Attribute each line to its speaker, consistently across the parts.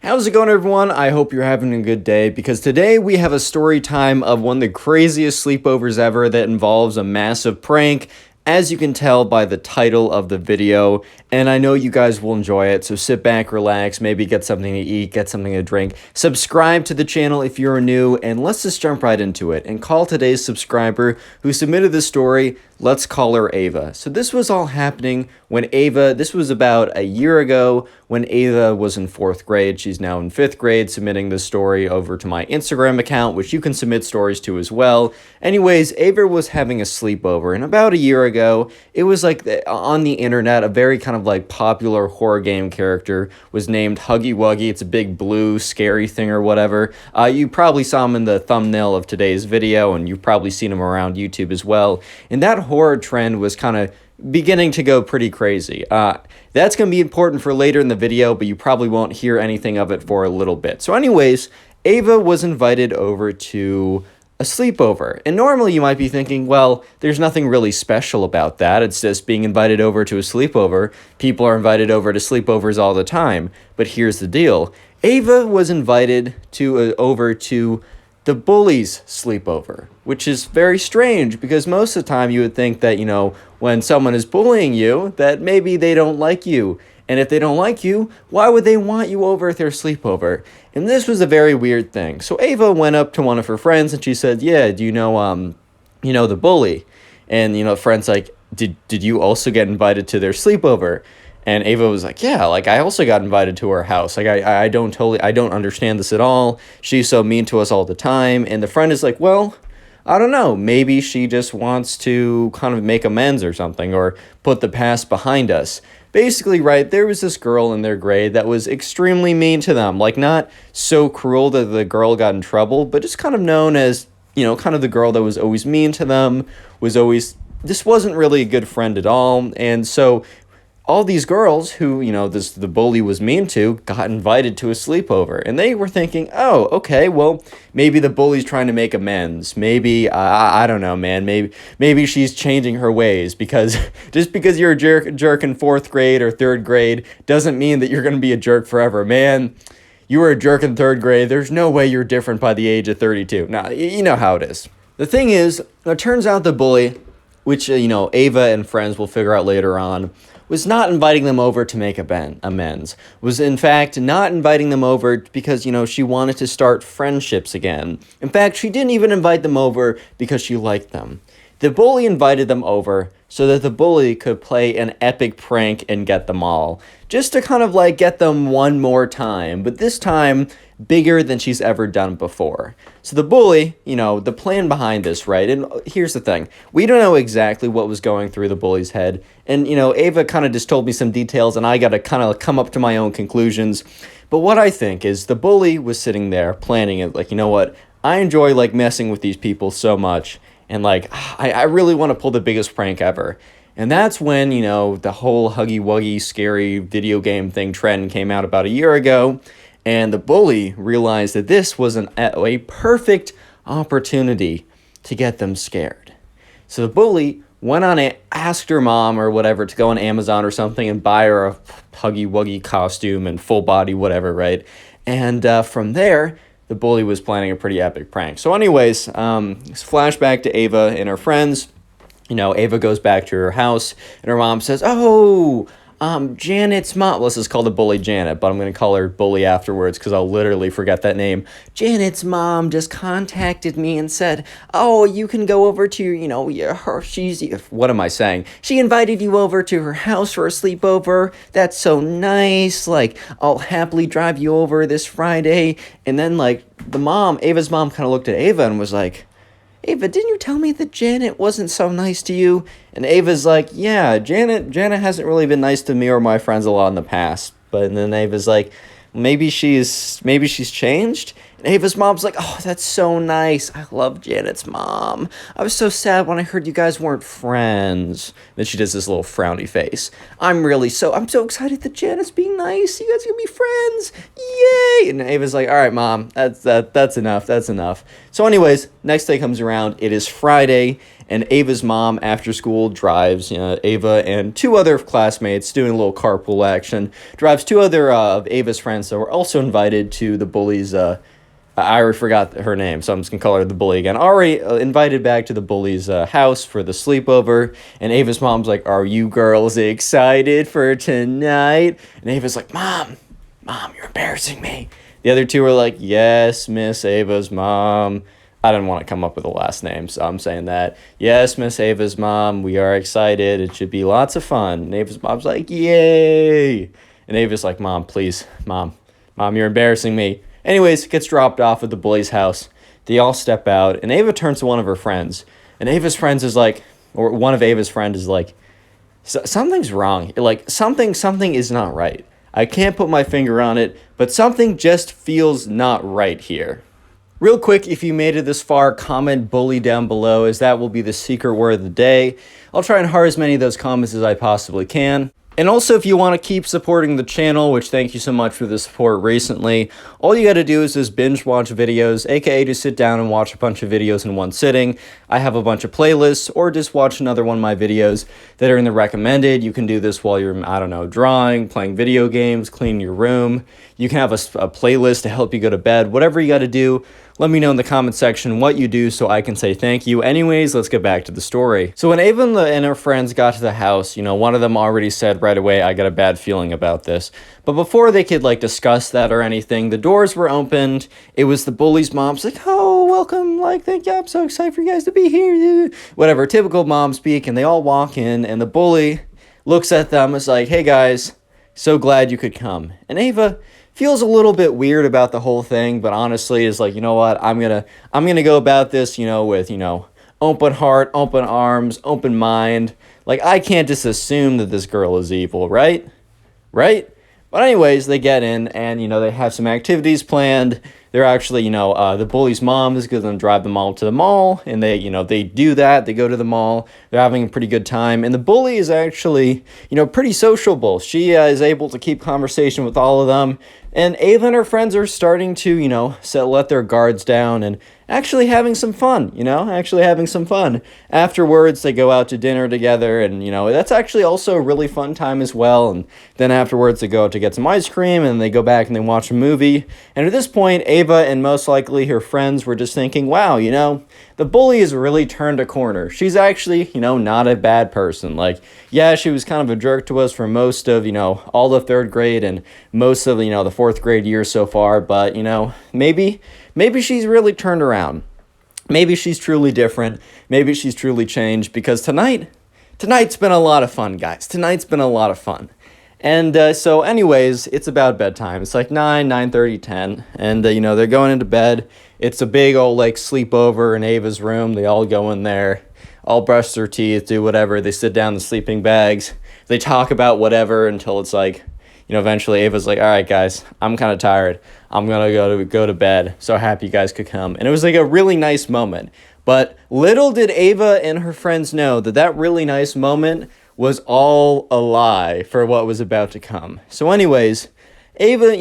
Speaker 1: How's it going, everyone? I hope you're having a good day, because today we have a story time of one of the craziest sleepovers ever that involves a massive prank, as you can tell by the title of the video, and I know you guys will enjoy it, so sit back, relax, maybe get something to eat, get something to drink, subscribe to the channel if you're new, and let's just jump right into it, and call today's subscriber who submitted this story. Let's call her Ava. So this was all happening when this was about a year ago when Ava was in 4th grade. She's now in 5th grade, submitting this story over to my Instagram account, which you can submit stories to as well. Anyways, Ava was having a sleepover, and about a year ago, it was like on the internet, a very kind of like popular horror game character was named Huggy Wuggy. It's a big blue scary thing or whatever. You probably saw him in the thumbnail of today's video, and you've probably seen him around YouTube as well. And that horror trend was kind of beginning to go pretty crazy. That's going to be important for later in the video, but you probably won't hear anything of it for a little bit. So anyways, Ava was invited over to a sleepover. And normally you might be thinking, well, there's nothing really special about that. It's just being invited over to a sleepover. People are invited over to sleepovers all the time. But here's the deal. Ava was invited over to the bully's sleepover, which is very strange because most of the time you would think that, when someone is bullying you, that maybe they don't like you. And if they don't like you, why would they want you over at their sleepover? And this was a very weird thing. So Ava went up to one of her friends and she said, yeah, do you know the bully? And, the friend's like, did you also get invited to their sleepover? And Ava was like, yeah, like I also got invited to her house. Like I don't understand this at all. She's so mean to us all the time. And the friend is like, well, I don't know. Maybe she just wants to kind of make amends or something, or put the past behind us. Basically, right, there was this girl in their grade that was extremely mean to them. Like, not so cruel that the girl got in trouble, but just kind of known as, kind of the girl that was always mean to them, just wasn't really a good friend at all. And so all these girls who, the bully was mean to, got invited to a sleepover. And they were thinking, oh, okay, well, maybe the bully's trying to make amends. Maybe, I don't know, man. Maybe she's changing her ways, because just because you're a jerk in 4th grade or 3rd grade doesn't mean that you're going to be a jerk forever. Man, you were a jerk in 3rd grade. There's no way you're different by the age of 32. Now, you know how it is. The thing is, it turns out the bully, which, Ava and friends will figure out later on, was not inviting them over to make amends, was in fact not inviting them over because, she wanted to start friendships again. In fact, she didn't even invite them over because she liked them. The bully invited them over so that the bully could play an epic prank and get them all, just to kind of like get them one more time, but this time bigger than she's ever done before. So the bully, the plan behind this, right? And here's the thing. We don't know exactly what was going through the bully's head. And, Ava kind of just told me some details, and I got to kind of come up to my own conclusions. But what I think is the bully was sitting there planning it, like, you know what? I enjoy, like, messing with these people so much. And, like, I really want to pull the biggest prank ever. And that's when, the whole Huggy Wuggy scary video game thing trend came out about a year ago. And the bully realized that this was a perfect opportunity to get them scared. So the bully went on it, asked her mom or whatever to go on Amazon or something and buy her a Huggy Wuggy costume and full body whatever, right? And from there, the bully was planning a pretty epic prank. So anyways, flashback to Ava and her friends. Ava goes back to her house and her mom says, oh, Janet's mom, let's just call the bully Janet, but I'm going to call her Bully afterwards because I'll literally forget that name. Janet's mom just contacted me and said, oh, you can go over to, what am I saying? She invited you over to her house for a sleepover. That's so nice. Like, I'll happily drive you over this Friday. And then, like, Ava's mom kind of looked at Ava and was like, Ava, didn't you tell me that Janet wasn't so nice to you? And Ava's like, yeah, Janet hasn't really been nice to me or my friends a lot in the past. But then Ava's like, maybe she's changed? And Ava's mom's like, oh, that's so nice. I love Janet's mom. I was so sad when I heard you guys weren't friends. Then she does this little frowny face. I'm so excited that Janet's being nice. You guys are gonna be friends. Yay! And Ava's like, all right, mom, that's enough. That's enough. So anyways, next day comes around. It is Friday. And Ava's mom, after school, drives Ava and two other classmates doing a little carpool action. Drives two other of Ava's friends that were also invited to the bullies. I already forgot her name, so I'm just going to call her the bully again. Already invited back to the bully's house for the sleepover. And Ava's mom's like, are you girls excited for tonight? And Ava's like, Mom, you're embarrassing me. The other two were like, yes, Miss Ava's mom. I didn't want to come up with a last name, so I'm saying that. Yes, Miss Ava's mom, we are excited. It should be lots of fun. And Ava's mom's like, yay. And Ava's like, Mom, please. Mom, you're embarrassing me. Anyways, gets dropped off at the bully's house. They all step out, and Ava turns to one of her friends. And Ava's friends is like, or one of Ava's friends is like, something's wrong. Like, something is not right. I can't put my finger on it, but something just feels not right here. Real quick, if you made it this far, comment bully down below, as that will be the secret word of the day. I'll try and heart as many of those comments as I possibly can. And also, if you want to keep supporting the channel, which thank you so much for the support recently, all you got to do is just binge watch videos, aka just sit down and watch a bunch of videos in one sitting. I have a bunch of playlists, or just watch another one of my videos that are in the recommended. You can do this while you're, I don't know, drawing, playing video games, cleaning your room. You can have a playlist to help you go to bed. Whatever you got to do, let me know in the comment section what you do so I can say thank you. Anyways, let's get back to the story. So when Ava and her friends got to the house, one of them already said right away, I got a bad feeling about this. But before they could discuss that or anything, the doors were opened. It was the bully's mom's like, oh, welcome, thank you, I'm so excited for you guys to be here. Whatever, typical mom speak, and they all walk in, and the bully looks at them, is like, hey guys, so glad you could come. And Ava feels a little bit weird about the whole thing, but honestly is like, you know what, I'm gonna go about this, with, open heart, open arms, open mind. I can't just assume that this girl is evil, right? But anyways, they get in, and, they have some activities planned. They're actually, the bully's mom is going to drive them all to the mall, and they do that. They go to the mall. They're having a pretty good time, and the bully is actually, pretty sociable. She is able to keep conversation with all of them, and Ava and her friends are starting to, let their guards down and actually having some fun, Afterwards, they go out to dinner together, and, that's actually also a really fun time as well. And then afterwards, they go out to get some ice cream, and they go back and they watch a movie. And at this point, Ava and most likely her friends were just thinking, wow, the bully has really turned a corner. She's actually, not a bad person. Yeah, she was kind of a jerk to us for most of, all the third grade and most of, the fourth grade years so far. But, maybe she's really turned around. Maybe she's truly different. Maybe she's truly changed, because tonight's been a lot of fun, guys. Tonight's been a lot of fun. And so anyways, it's about bedtime. It's 9:30, 10. And, they're going into bed. It's a big old sleepover in Ava's room. They all go in there, all brush their teeth, do whatever. They sit down in the sleeping bags. They talk about whatever until it's eventually Ava's like, all right, guys, I'm kind of tired. I'm going to go to bed. So happy you guys could come. And it was a really nice moment. But little did Ava and her friends know that really nice moment was all a lie for what was about to come. So anyways, Ava,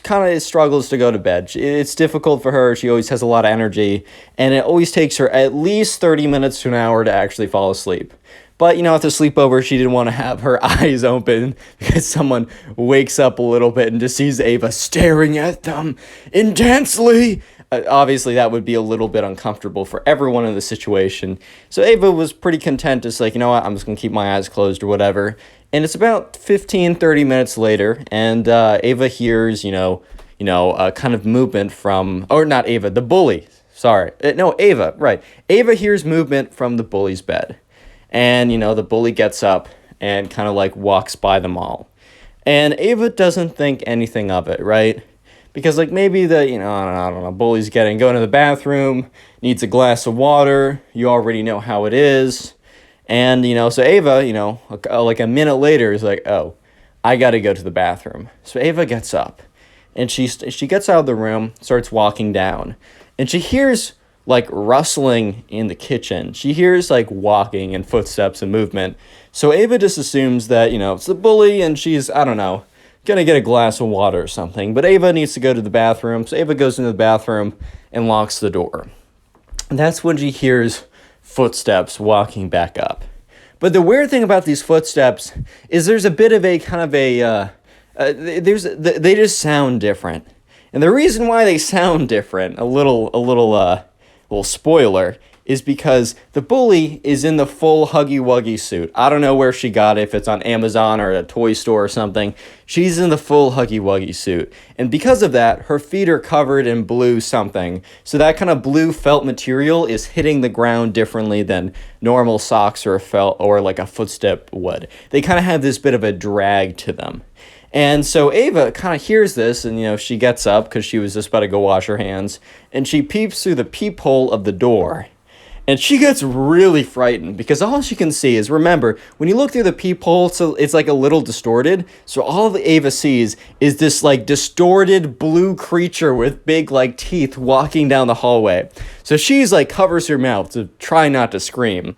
Speaker 1: kind of struggles to go to bed. It's difficult for her. She always has a lot of energy, and it always takes her at least 30 minutes to an hour to actually fall asleep. But, at the sleepover, she didn't want to have her eyes open because someone wakes up a little bit and just sees Ava staring at them intensely. Obviously, that would be a little bit uncomfortable for everyone in the situation. So Ava was pretty content, just you know what, I'm just going to keep my eyes closed or whatever. And it's about 15-30 minutes later, and Ava hears, a kind of movement from, or not Ava, the bully. Sorry. No, Ava, right. Ava hears movement from the bully's bed. And, the bully gets up and kind of walks by them all. And Ava doesn't think anything of it, right? Because maybe the, I don't know, bully's going to the bathroom, needs a glass of water. You already know how it is. And, so Ava, a minute later is oh, I got to go to the bathroom. So Ava gets up. and she gets out of the room, starts walking down, and she hears like rustling in the kitchen. She hears like walking and footsteps and movement. So Ava just assumes that, it's the bully and she's, I don't know, gonna get a glass of water or something. But Ava needs to go to the bathroom. So Ava goes into the bathroom and locks the door. And that's when she hears footsteps walking back up. But the weird thing about these footsteps is there's a bit of a kind of they just sound different. And the reason why they sound different, a little spoiler, is because the bully is in the full Huggy Wuggy suit. I don't know where she got it, if it's on Amazon or at a toy store or something. She's in the full Huggy Wuggy suit. And because of that, her feet are covered in blue something. So that kind of blue felt material is hitting the ground differently than normal socks or felt or like a footstep would. They kind of have this bit of a drag to them. And so Ava kind of hears this, and, she gets up because she was just about to go wash her hands, and she peeps through the peephole of the door. And she gets really frightened because all she can see is, remember, when you look through the peephole, so it's like a little distorted. So all that Ava sees is this like distorted blue creature with big like teeth walking down the hallway. So she's like covers her mouth to try not to scream.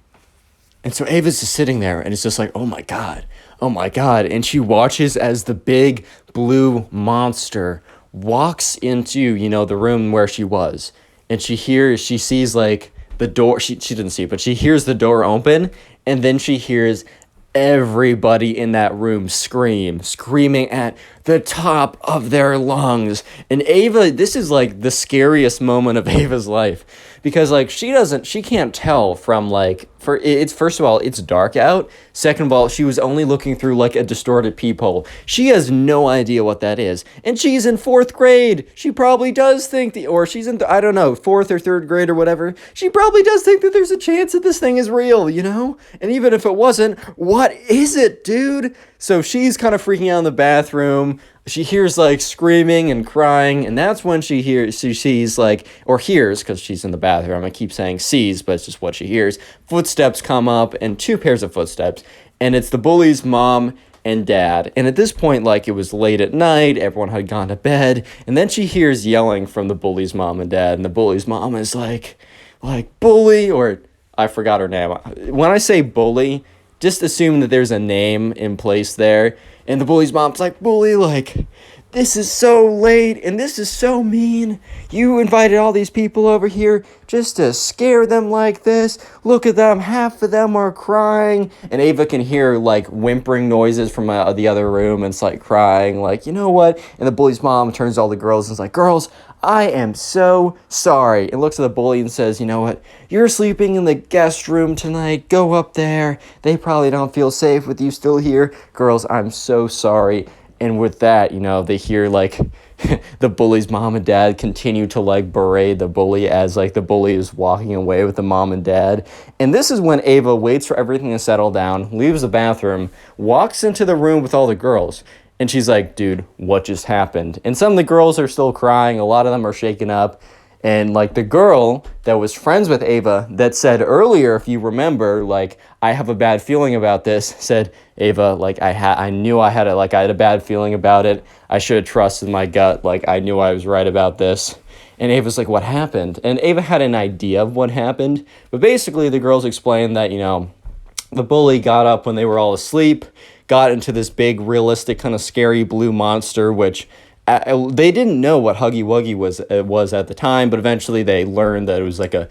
Speaker 1: And so Ava's just sitting there and it's just like, oh my God. And she watches as the big blue monster walks into, the room where she was. And she sees like the door, she didn't see it, but she hears the door open. And then she hears everybody in that room screaming at the top of their lungs. And Ava, this is like the scariest moment of Ava's life. Because like she can't tell from like, first of all, it's dark out. Second of all, she was only looking through like a distorted peephole. She has no idea what that is. And she's in 4th grade. She probably does think or she's in, I don't know, 4th or 3rd grade or whatever. She probably does think that there's a chance that this thing is real, And even if it wasn't, what is it, dude? So she's kind of freaking out in the bathroom. She hears like screaming and crying, and that's when she sees like, or hears, because she's in the bathroom. I keep saying sees, but it's just what she hears. Footsteps come up, and 2 pairs of footsteps, and it's the bully's mom and dad. And at this point, like, it was late at night, everyone had gone to bed, and then she hears yelling from the bully's mom and dad, and the bully's mom is like bully, or I forgot her name. When I say bully, just assume that there's a name in place there. And the bully's mom's like, bully, like, this is so late and this is so mean. You invited all these people over here just to scare them like this. Look at them. Half of them are crying. And Ava can hear, like, whimpering noises from the other room. And it's, like, crying, like, you know what? And the bully's mom turns to all the girls and is like, girls, I am so sorry. And looks at the bully and says, you know what? You're sleeping in the guest room tonight. Go up there. They probably don't feel safe with you still here. Girls, I'm so sorry. And with that, they hear like the bully's mom and dad continue to like berate the bully as like the bully is walking away with the mom and dad. And this is when Ava waits for everything to settle down, leaves the bathroom, walks into the room with all the girls. And she's like, dude, what just happened? And some of the girls are still crying. A lot of them are shaken up. And, like, the girl that was friends with Ava that said earlier, if you remember, like, I have a bad feeling about this, said, Ava, like, I knew I had a bad feeling about it. I should have trusted my gut. Like, I knew I was right about this. And Ava's like, what happened? And Ava had an idea of what happened. But basically, the girls explained that, the bully got up when they were all asleep, got into this big, realistic, kind of scary blue monster, which they didn't know what Huggy Wuggy was at the time, but eventually they learned that it was like a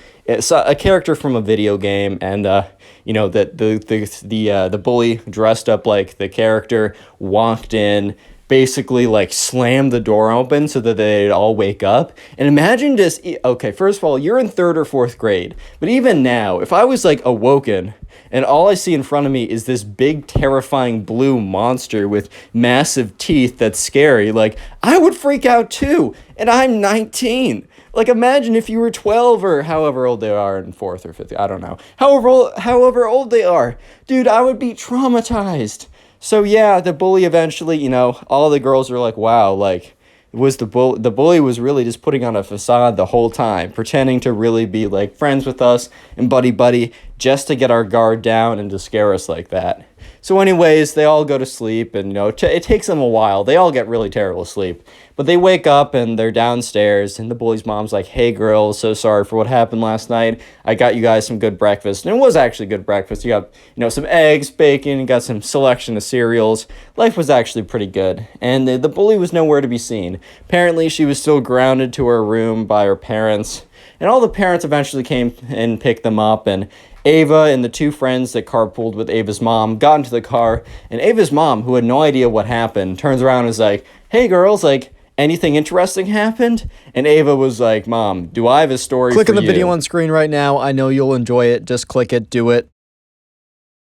Speaker 1: character from a video game, and that the bully dressed up like the character, walked in, basically like slammed the door open so that they'd all wake up. And imagine just, okay, first of all, you're in 3rd or 4th grade, but even now, if I was like awoken and all I see in front of me is this big, terrifying blue monster with massive teeth that's scary, like, I would freak out too. And I'm 19. Like, imagine if you were 12 or however old they are in 4th or 5th. I don't know. However old they are. Dude, I would be traumatized. So, yeah, the bully eventually, all the girls were like, wow, like, the bully was really just putting on a facade the whole time, pretending to really be like friends with us and buddy just to get our guard down and to scare us like that. So anyways, they all go to sleep, and, it takes them a while. They all get really terrible sleep. But they wake up, and they're downstairs, and the bully's mom's like, "Hey, girls, so sorry for what happened last night. I got you guys some good breakfast." And it was actually good breakfast. You got, some eggs, bacon, you got some selection of cereals. Life was actually pretty good. And the bully was nowhere to be seen. Apparently, she was still grounded to her room by her parents. And all the parents eventually came and picked them up, and Ava and the two friends that carpooled with Ava's mom got into the car, and Ava's mom, who had no idea what happened, turns around and is like, "Hey girls, like, anything interesting happened?" And Ava was like, "Mom, do I have a story for you?"
Speaker 2: Click on the video on screen right now. I know you'll enjoy it. Just click it, do it.